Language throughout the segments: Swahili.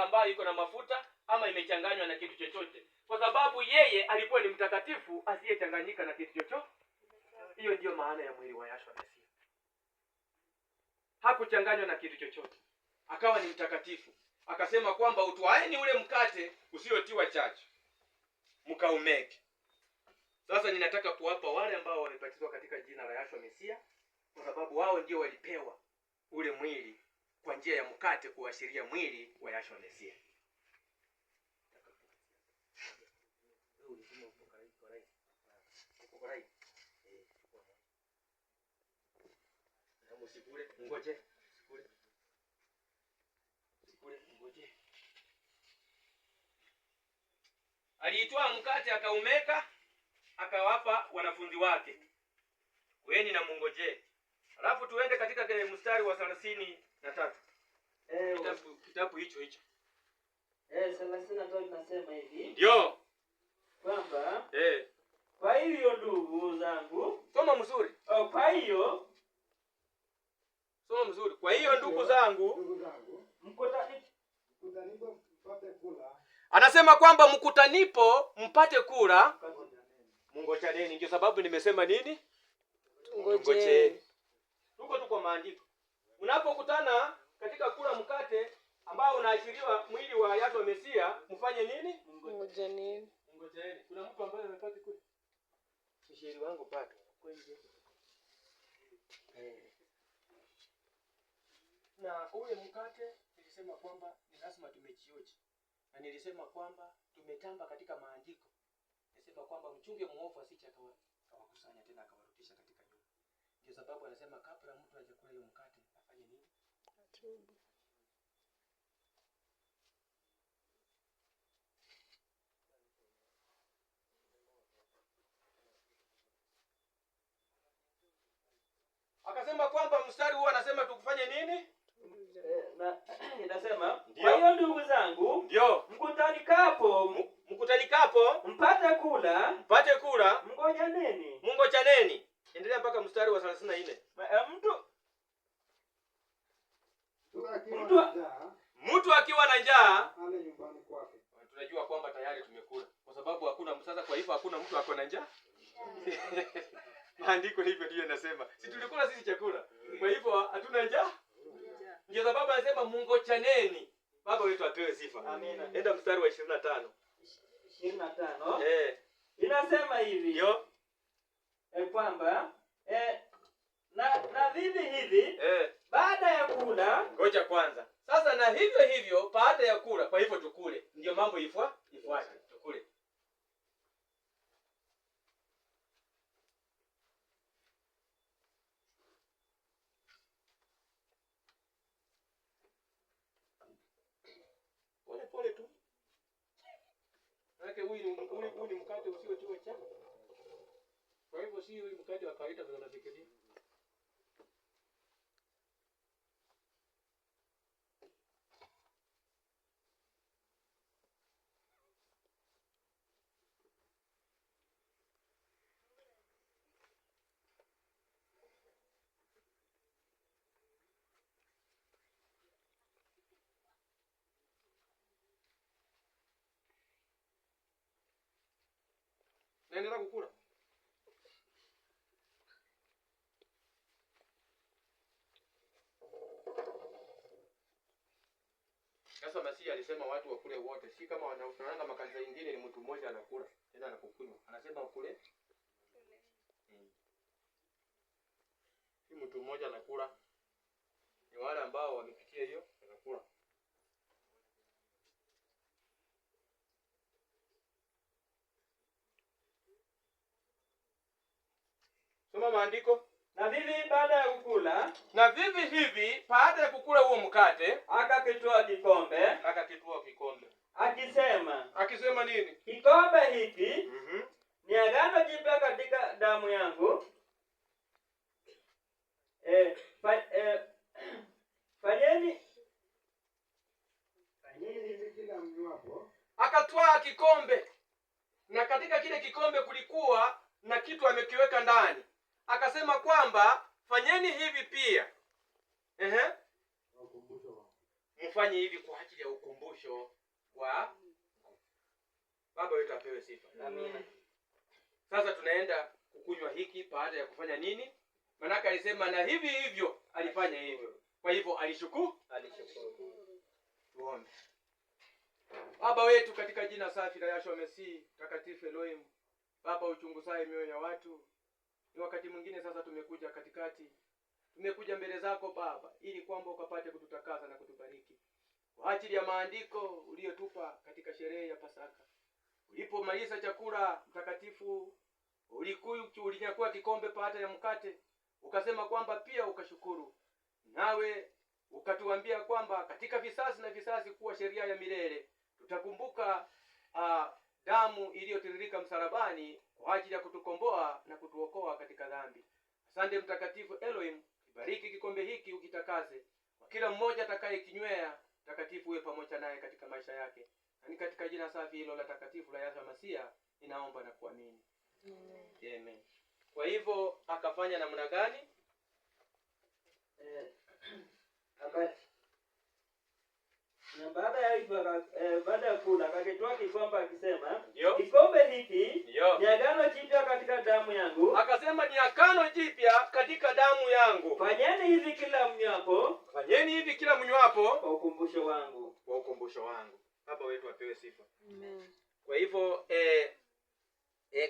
unga ambayo iko na mafuta ama imechanganywa na kitu chochote, kwa sababu yeye alikuwa ni mtakatifu asiyechanganyika na kitu chochote. Hiyo ndiyo maana ya mwili wa Yahshua Mesia. Hakuchanganywa na kitu chochote, akawa ni mtakatifu. Akasema kwamba utwaeni ule mkate usiotiwa chachu mkaumeke. Sasa ninataka kuwapa wale ambao wamebatizwa katika jina la Yahshua Mesia, kwa sababu wao ndio walipewa ule mwili kwa njia ya mkate kuashiria mwili wa Yahshua Mesia. Aliitwaa mkate akaumeka, akawapa wanafunzi wake, weni na mungoje. Alafu tuende katika kile mstari wa 33. Kitabu hicho 33 tunasema hivi. Ndio. Kwamba kwa hiyo ndugu zangu, soma mzuri. Kwa hiyo soma mzuri. Kwa hiyo ndugu zangu, mkutanipo mpate kula. Anasema kwamba mkutanipo mpate kula. Mngojeni. Ndio sababu nimesema nini? Tungojeni. Tuko tu kwa maandiko. Unapokutana katika kula mkate ambao unaashiriwa mwili wa Yahshua Mesia, mfanye nini? Ngojeni. Ngojeni. Kuna mtu ambaye amepata kule. Shishiri wangu pata. Kwenye. Na ule mkate nilisema kwamba ni lazima tumechioje. Na nilisema kwamba tumetamba katika maandiko. Nilisema kwamba mchunge muovu asije akawakusanya tena akawarudisha katika nyumba. Ndio sababu anasema kabla mtu aje kula hiyo mkate afanye nini? Atubu. Akasema kwamba mstari huo anasema tukufanye nini? Inasema kwa hiyo ndugu zangu, ndio mkutanikapo mpate kula, mngojeni. Endelea mpaka mstari wa 34. Mtu akiwa na njaa ale nyumbani kwake. Tunajua kwamba tayari tumekula, kwa sababu hakuna sasa. Kwa hivyo hakuna mtu ako na njaa. Maandiko hivyo ndio yanasema. Si tulikula sisi chakula. Kwa hivyo hatuna njaa. Ndio sababu anasema mngojeni. Baba wetu apewe sifa. Amina. Enda mstari wa 25. 25. Inasema hivi. Ndio. Kwamba na hivi baada ya kula. Ngoja kwanza. Sasa na hivyo baada ya kula, kwa hivyo tukule. Ndio mambo ifuate. Tukule. Pole tu. Maana huyu ni mkate usiotiwa chachu. Kwa hivyo si huyu mkate wa kawaida vile unafikiria. Naendelea kukula. Sasa Masihi alisema watu wakule wote, si kama wanafanana makanisa mengine ni mtu mmoja anakula tena anakukunywa. Anasema wakule. Si mtu mmoja anakula. Ni wale ambao wamepitia hiyo wanakula. Soma maandiko. Na vivi baada ya kukula. Na vivi hivi baada ya kukula huo mkate, akakitoa kikombe. Akisema nini? Kikombe hiki ni agano jipya katika damu yangu. Fanyeni hivi kila mnywapo. Akatwaa kikombe, na katika kile kikombe kulikuwa na kitu amekiweka ndani. Akasema kwamba fanyeni hivi pia. mfanye hivi kwa ajili ya ukumbusho wa baba wetu apewe sifa. Amina. Sasa tunaenda kukunywa hiki baada ya kufanya nini? Manaka alisema na hivi hivyo alifanya hivyo. Kwa hivyo alishukuru. Tuombe. Baba wetu katika jina safi la Yahshua Mesihi, takatifu Elohim, Baba uchunguzaye mioyo ya watu, ni wakati mwingine sasa tumekuja katikati. Tumekuja mbele zako Baba ili kwamba ukapate kututakasa na kutubariki. Kwa ajili ya maandiko uliyotupa katika sherehe ya Pasaka. Ulipomaliza chakula mtakatifu, ulinyakua kikombe baada ya mkate, ukasema kwamba pia ukashukuru. Nawe ukatuambia kwamba katika visasi na visasi kuwa sheria ya milele tutakumbuka damu iliyotiririka msalabani kwa ajili ya kutukomboa na kutuokoa katika dhambi. Asante mtakatifu Elohim, kibariki kikombe hiki ukitakaze. Kwa kila mmoja atakayekinywea, mtakatifu uwe pamoja naye katika maisha yake. Na ni katika jina safi hilo la takatifu la Yahshua Masihi ninaomba na kuamini. Amen. Kwa hivyo akafanya namna gani? Na baada ya hivyo baada ya kula akakitwaa kikombe akisema, kikombe hiki ni agano jipya katika damu yangu. Akasema ni agano jipya katika damu yangu. Fanyeni hivi kila mnywapo. Fanyeni hivi kila mnywapo kwa ukumbusho wangu. Kwa ukumbusho wangu. Baba wetu apewe sifa. Amen. Kwa hivyo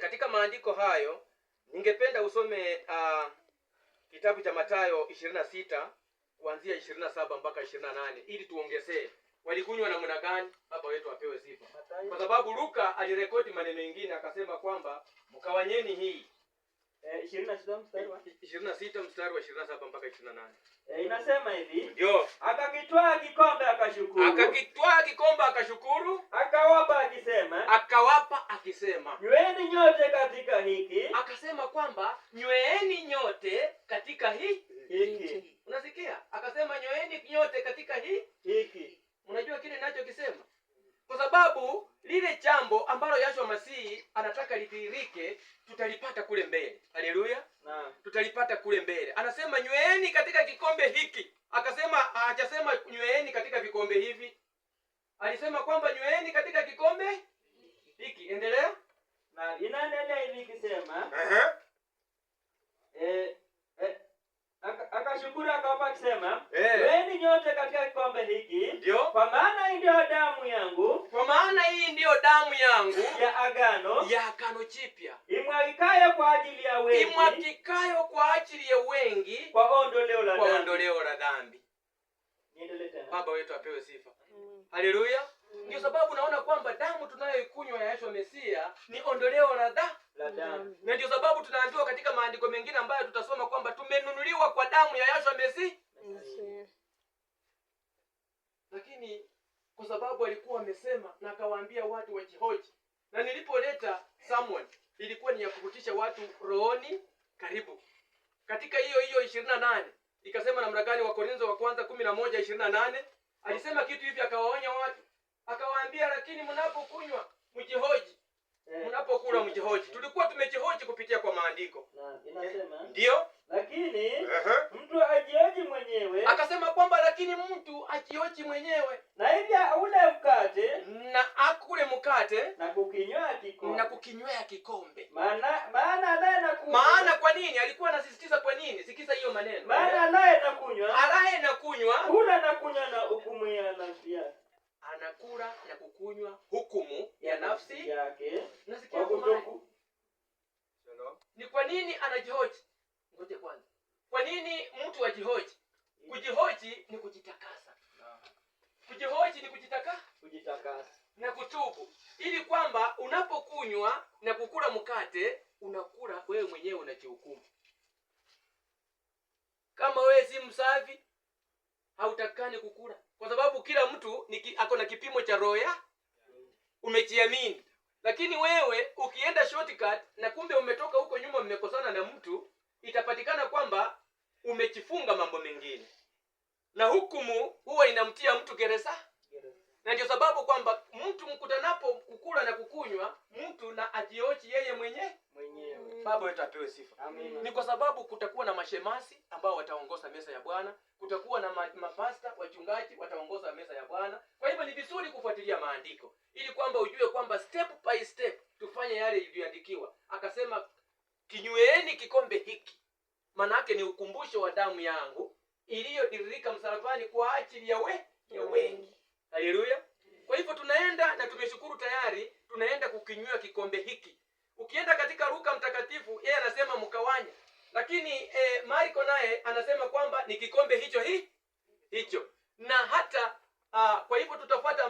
katika maandiko hayo ningependa usome kitabu cha Mathayo 26 kuanzia 27 mpaka 28 ili tuongezee walikunywa namna gani. Baba wetu apewe sifa. Kwa sababu Luka alirekodi maneno mengine akasema kwamba mkawanyeni hii 26 mstari wa 26 mstari wa 27 mpaka 28. Inasema hivi. Ndio. Akakitwaa kikombe akashukuru. Akakitwaa kikombe akashukuru. Akawapa akisema. Nyweni nyote katika hiki. Akasema kwamba nyweeni nyote katika hiki. Unasikia? Akasema nyweeni nyote katika hiki. Unajua kile ninachokisema? Kwa sababu lile jambo ambalo Yahshua Masihi anataka lidhihirike tutalipata kule mbele. Haleluya. Naam. Tutalipata kule mbele. Anasema nyweeni katika kikombe hiki. Akasema hajasema nyweeni katika vikombe hivi. Alisema kwamba nyweeni katika kikombe hiki. Endelea. Na inaendelea hivi kisema. Akashukuru akawapa akisema, nyweni nyote katika kikombe hiki. Ndio. Kwa maana hii ndio damu yangu. Kwa maana hii ndio damu yangu ya agano jipya. Imwagikayo kwa ajili ya wengi. Imwagikayo kwa ajili ya wengi kwa ondoleo la dhambi. Niendelee tena. Baba wetu apewe sifa. Haleluya. Ndio sababu naona kwamba damu tunayoikunywa ya Yahshua Mesihi ni ondoleo la dhambi. Na ndio sababu tunaambiwa katika maandiko mengine ambayo tutasoma kwamba tumenunuliwa kwa damu ya Yahshua Mesihi. Lakini kwa sababu alikuwa amesema na akawaambia watu wajihoji. Na nilipoleta Samuel ilikuwa ni ya kukutisha watu rohoni karibu. Katika hiyo 28 ikasema namna gani? Wakorintho wa kwanza 11:28 alisema kitu hivi akawaonya watu. Akawaambia lakini mnapokunywa mjihoji. Mnapokula mjihoji. Tulikuwa tumejihoji kupitia kwa maandiko. Inasema. Ndio. Lakini mtu ajioji mwenyewe. Akasema kwamba lakini mtu ajioji mwenyewe. Na hivi ule mkate na akule mkate na kukinywea kikombe. Maana naye nakunywa. Maana kwa nini? Alikuwa anasisitiza kwa nini? Sikiza hiyo maneno. Maana naye nakunywa. Alaye nakunywa. Kula na kunywa na hukumu ya nafsi yake. Anakula na kukunywa hukumu ya nafsi yake. Nasikia kutoku. Ni kwa nini anajihoji? Ngoja kwanza. Kwa nini mtu ajihoji? Kujihoji ni kujitakasa. Kujihoji ni kujitakasa na kutubu. Ili kwamba unapokunywa na kukula mkate, unakula wewe mwenyewe unajihukumu. Kama wewe si msafi, hautakani kukula. Kwa sababu kila mtu ako na kipimo cha roho ya umejiamini. Lakini wewe ukienda shortcut na kumbe umetoka huko nyuma mmekosana na mtu, itapatikana kwamba umejifunga mambo mengine. Na hukumu huwa inamtia mtu gereza. Na ndio sababu kwamba mtu mkutanapo kukula na kukunywa, mtu na ajioji yeye mwenyewe. Baba wetu apewe sifa. Amina. Ni kwa sababu kutakuwa na mashemasi ambao wataongoza meza ya Bwana. kutakuwa na mapasta, wachungaji wataongoza meza ya Bwana. Kwa hivyo ni vizuri kufuatilia maandiko ili kwamba ujue kwamba step by step tufanye yale iliyoandikiwa. Akasema kinyweeni kikombe hiki, maana yake ni ukumbusho wa damu yangu iliyotiririka msalabani kwa ajili ya wengi. Haleluya. Kwa hivyo tunaenda na tumeshukuru tayari, tunaenda kukinywa kikombe hiki. Ukienda katika Luka mtakatifu, yeye anasema mkawanye. Lakini Marko naye anasema kwamba ni kikombe hicho. Na hata kwa hivyo tutafuata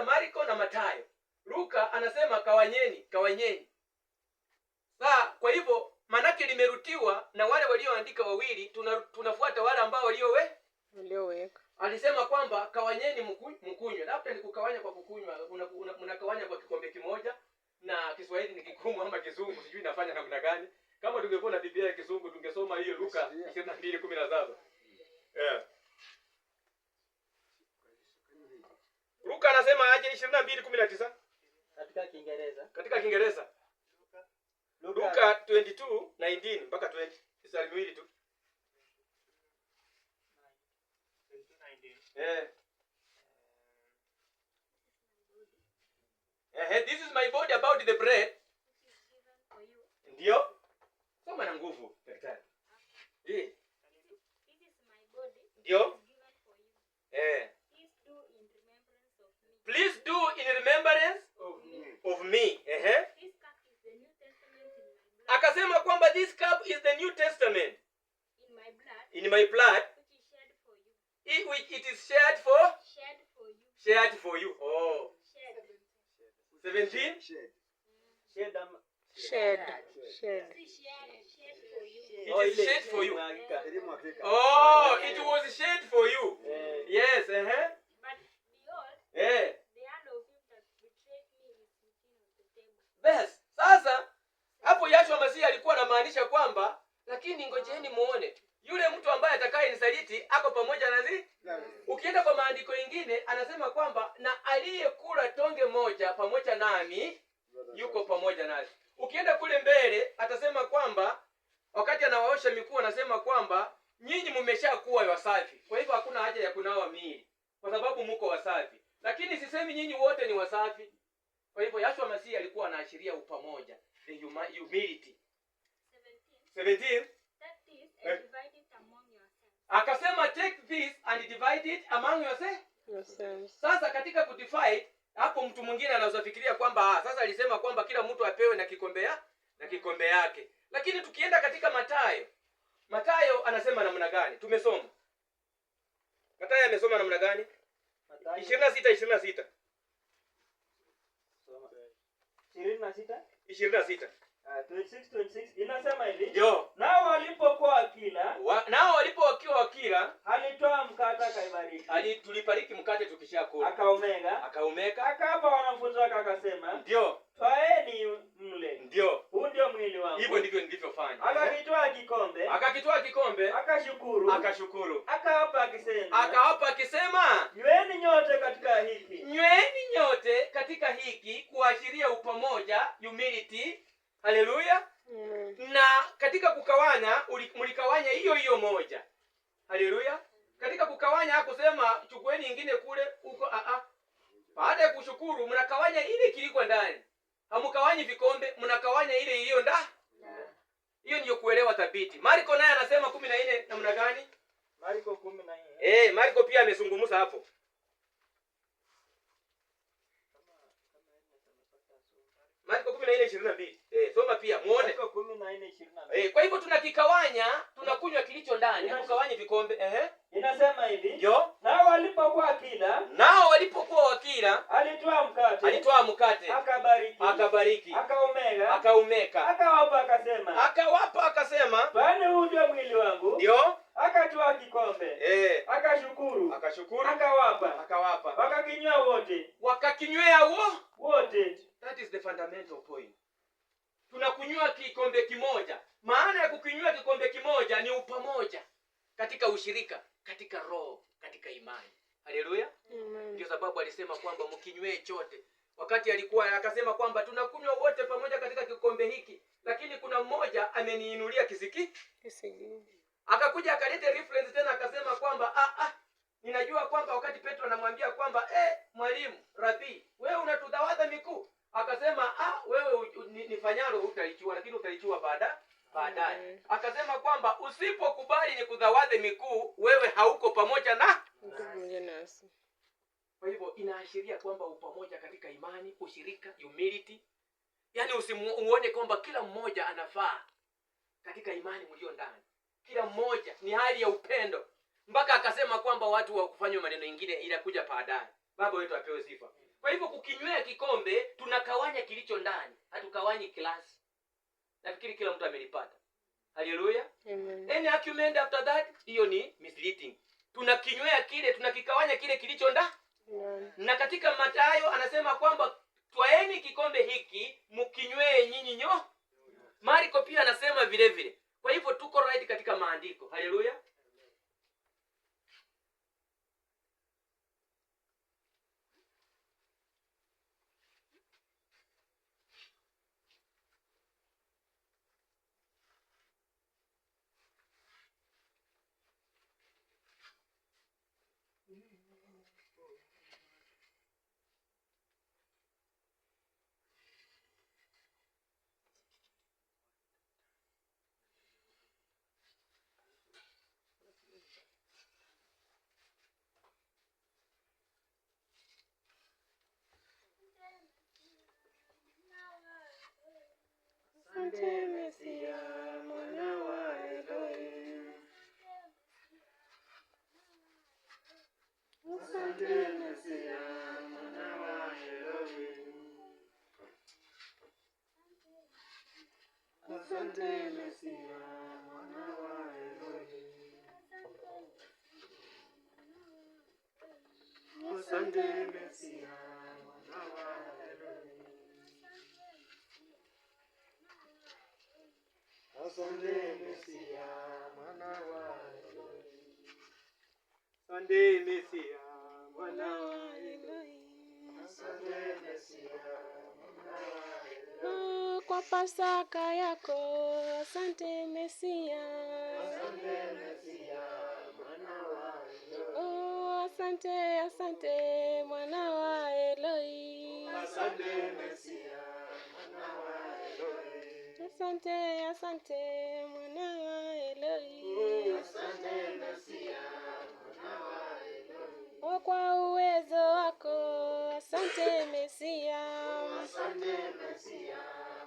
Marko na Mathayo. Luka anasema kawanyeni. Kwa hivyo manake limerutiwa na wale walioandika wawili, tunafuata wale ambao walioweka. Alisema kwamba kawanyeni mkunywe. Labda ni kukawanya kwa kukunywa, mnakawanya kwa kikombe kimoja, na Kiswahili ni kigumu ama Kizungu sijui nafanya namna gani. Kama tungekuwa na Biblia ya Kizungu tungesoma hiyo Luka 22:17. Luka anasema aje 22:19 katika Kiingereza. Luka 22:19 mpaka 20. Mstari miwili tu. This is my body about the bread. Ndio. Soma na nguvu daktari. This is my body. Ndio. Please do in remembrance of me. Akasema kwamba this cup is the New Testament in my blood which it is shared for you. Oh. 17 Shed. It is shed for you. Oh, it was shed for you. Yes, But behold, the hand of him that betrayed me is within of the table. Bes, sasa hapo Yahshua Masihi alikuwa anamaanisha kwamba lakini ngojeni muone yule mtu ambaye atakayenisaliti ako pamoja nasi. Ukienda kwa maandiko mengine anasema kwamba na aliyekula tonge moja pamoja nami yuko pamoja nasi. Ukienda kule mbele atasema kwamba wakati anawaosha miguu anasema kwamba nyinyi mmeshakuwa wasafi. Kwa hivyo hakuna haja ya kunawa miili kwa sababu mko wasafi. Lakini sisemi nyinyi wote ni wasafi. Kwa hivyo Yahshua Masihi alikuwa anaashiria upamoja, the humility. 17 akasema take this and divide it among yourselves. Sasa katika kudivide hapo mtu mwingine anaweza fikiria kwamba sasa alisema kwamba kila mtu apewe na kikombe yake. Lakini tukienda katika Mathayo anasema namna gani? Tumesoma. Mathayo amesoma namna gani? 26. 26 26 inasema hivi. Ndio. Nao walipokuwa wakila, alitoa mkate akaibariki. Tulibariki mkate tukishakula. Akaumega. Akawapa wanafunzi wake akasema, ndio, twaeni mle. Ndio. Huu ndio mwili wangu. Hivyo ndivyo nilivyofanya. Akakitwaa kikombe. Akashukuru. Akawapa akisema, nyweni nyote katika hiki kuashiria upamoja, humility. Haleluya. Na katika kukawanya mlikawanya hiyo moja. Haleluya. Katika kukawanya hakusema chukueni nyingine kule huko. Baada ya kushukuru mnakawanya ile kiliko ndani. Hamkawanyi vikombe, mnakawanya ile iliyo ndani. Hiyo ndio kuelewa thabiti. Marko naye anasema 14 namna gani? Marko 14. Marko pia amezungumza hapo. Marko 14:22. Soma pia muone. Marko 14:22. Kwa hivyo tunakikawanya, tunakunywa kilicho ndani, tukawanye vikombe. Inasema hivi. Ndio. Nao walipokuwa wakila, alitoa mkate. Akabariki. Akaumega. Akawapa akasema, "Bwana, huu ndio mwili wangu." Ndio. Akatoa kikombe. Akashukuru. Akawapa. Wakakinywea wote. That is the fundamental point. Tunakunywa kikombe kimoja. Maana ya kukinywa kikombe kimoja ni upamoja katika ushirika, katika roho, katika imani. Haleluya. Ndio sababu alisema kwamba mkinywe chote. Wakati alikuwa akasema kwamba tunakunywa wote pamoja katika kikombe hiki, lakini kuna mmoja ameniinulia kisiki. Akakuja akaleta reference tena akasema kwamba ninajua kwamba wakati Petro anamwambia kwamba mwalimu, rabii, wewe unatudhawadha miguu. Akasema wewe nifanyalo utalichua, lakini utalichua baadaye. Akasema kwamba usipokubali nikudhawadhe miguu, wewe hauko pamoja nasi. Kwa hivyo inaashiria kwamba upamoja katika imani, ushirika, humility. Yaani usimuone kwamba kila mmoja anafaa katika imani mlio ndani. Kila mmoja ni hali ya upendo. Mpaka akasema kwamba watu wa kufanya maneno mengine inakuja baadaye. Baba wetu apewe sifa. Kwa hivyo kukinywea kikombe tunakawanya kilicho ndani, hatukawanyi klasi. Nafikiri kila mtu amelipata. Haleluya. Amen. Any argument after that, hiyo ni misleading. Tunakinywea kile, tunakikawanya kile kilicho ndani. Na katika Mathayo anasema kwamba twaeni kikombe hiki mkinywee nyinyi nyote. Marko pia anasema vile vile. Kwa hivyo tuko right katika maandiko. Haleluya. Asante Mesia, mwana wa Elohim. Asante Mesia, mwana wa Elohim. Asante Mesia, mwana wa Elohim. Asante Mesia, mwana wa Elohim. Asante Mesia, mwana wa Elohim. Asante Mesia, mwana wa Elohim. Asante Mesia, mwana wa Elohim. Kwa Pasaka yako, asante Mesia. Asante Mesia, mwana wa Elohim. Asante mwana wa Elohim. Asante Mesia, mwana wa Elohim. Asante mwana wa Elohim. Asante Mesia, mwana wa Elohim. Kwa uwezo wako, asante Mesia. Asante Mesia,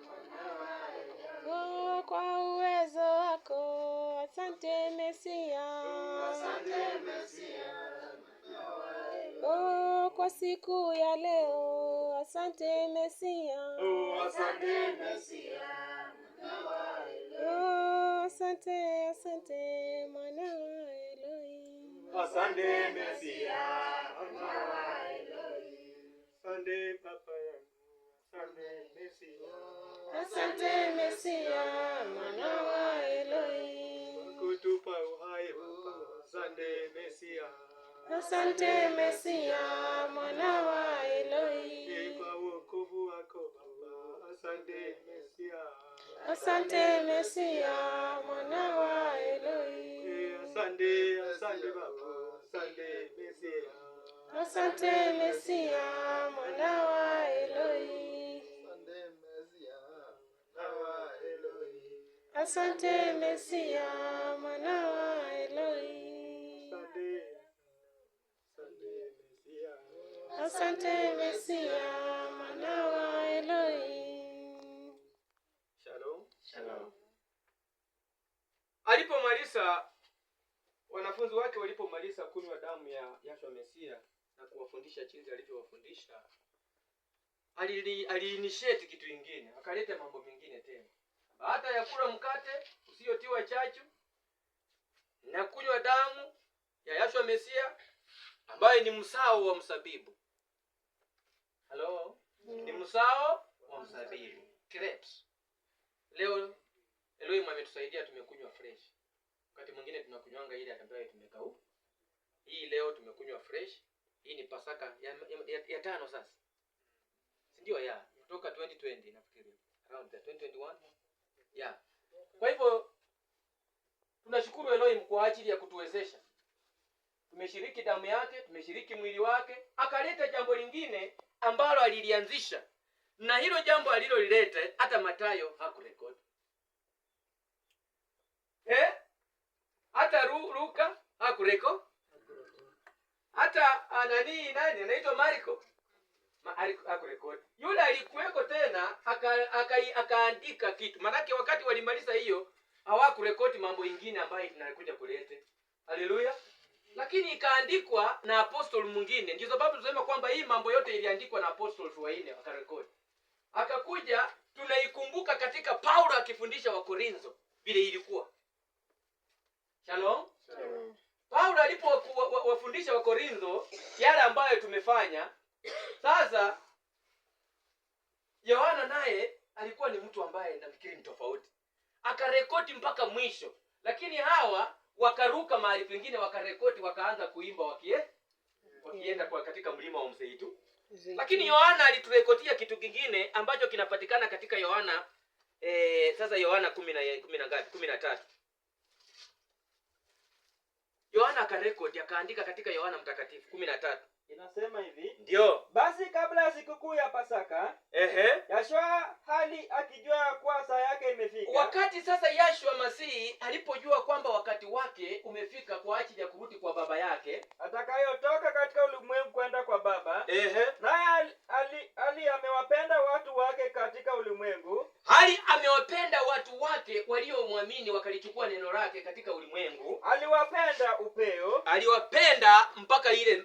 mwana wa Elohim. Kwa uwezo wako, asante Mesia. Asante Mesia, mwana wa Elohim. Kwa siku ya leo, asante Mesia. Asante Mesia, mwana wa Elohim. Asante mwana wa Elohim. Asante Mesia, mwana wa Elohim. Asante papa yangu, asante Mesia. Asante Mesia, mwana wa Elohim. Kutupa uhai baba, asante Mesia. Asante Mesia, mwana wa Elohim. Kwa wokovu wako baba, asante Mesia. Asante Mesia, mwana wa Elohim. Asante baba, asante Mesia. Asante Mesia, mwana wa Elohim. Asante Mesia, mwana wa Elohim. Asante Mesia, mwana wa Elohim. Shalom. Alipomaliza, wanafunzi wake walipomaliza kunywa damu ya Yahshua Mesia na kuwafundisha jinsi alivyowafundisha, aliinitiate kitu kingine, akaleta mambo mengine tena. Baada ya kula mkate usiotiwa chachu na kunywa damu ya Yahshua Mesia ambaye ni msao wa msabibu. Ni msao wa msabibu. Grapes. Leo Elohim ametusaidia, tumekunywa fresh. Wakati mwingine tunakunywanga ile ambayo tumekauka. Hii leo tumekunywa fresh. Hii ni Pasaka ya tano sasa. Si ndio ya? Kutoka 2020 nafikiri. Around the 2021. Yeah. Kwa hivyo Tunashukuru Elohim kwa ajili ya kutuwezesha. Tumeshiriki damu yake, tumeshiriki mwili wake, akaleta jambo lingine ambalo alilianzisha. Na hilo jambo alilolileta hata Mathayo hakurekodi. Hata Luka hakurekodi. Hata nani anaitwa Marko hakurekodi. Yule alikuweko tena akaandika kitu. Maana wakati walimaliza hiyo hawakurekodi mambo mengine ambayo tunakuja kulete. Haleluya. Lakini ikaandikwa na apostol mwingine. Ndio sababu tunasema kwamba hii mambo yote iliandikwa na apostles wanne wakarekodi. Akakuja tunaikumbuka katika Paulo akifundisha wa Korintho vile ilikuwa. Shalom. Paulo alipowafundisha wa Korintho yale ambayo tumefanya. Sasa Yohana naye alikuwa ni mtu ambaye nafikiri ni tofauti. Akarekodi mpaka mwisho. Lakini hawa wakaruka mahali pengine wakarekodi wakaanza kuimba wakienda kwa katika mlima wa Mzeituni. Lakini Yohana aliturekodia kitu kingine ambacho kinapatikana katika Yohana sasa Yohana 13. Yohana akarekodi akaandika katika Yohana mtakatifu 13. Inasema hivi. Ndio. Basi kabla ya sikukuu ya Pasaka, Yashua hali akijua kwa saa yake imefika. Wakati sasa Yashua Masihi alipojua kwamba wakati wake umefika kwa ajili ya kurudi kwa baba yake, atakayotoka katika ulimwengu kwenda kwa Baba. Naye ali amewapenda watu wake katika ulimwengu. Hali amewapenda watu wake waliomwamini wakalichukua neno lake katika ulimwengu. Aliwapenda upeo. Aliwapenda mpaka ile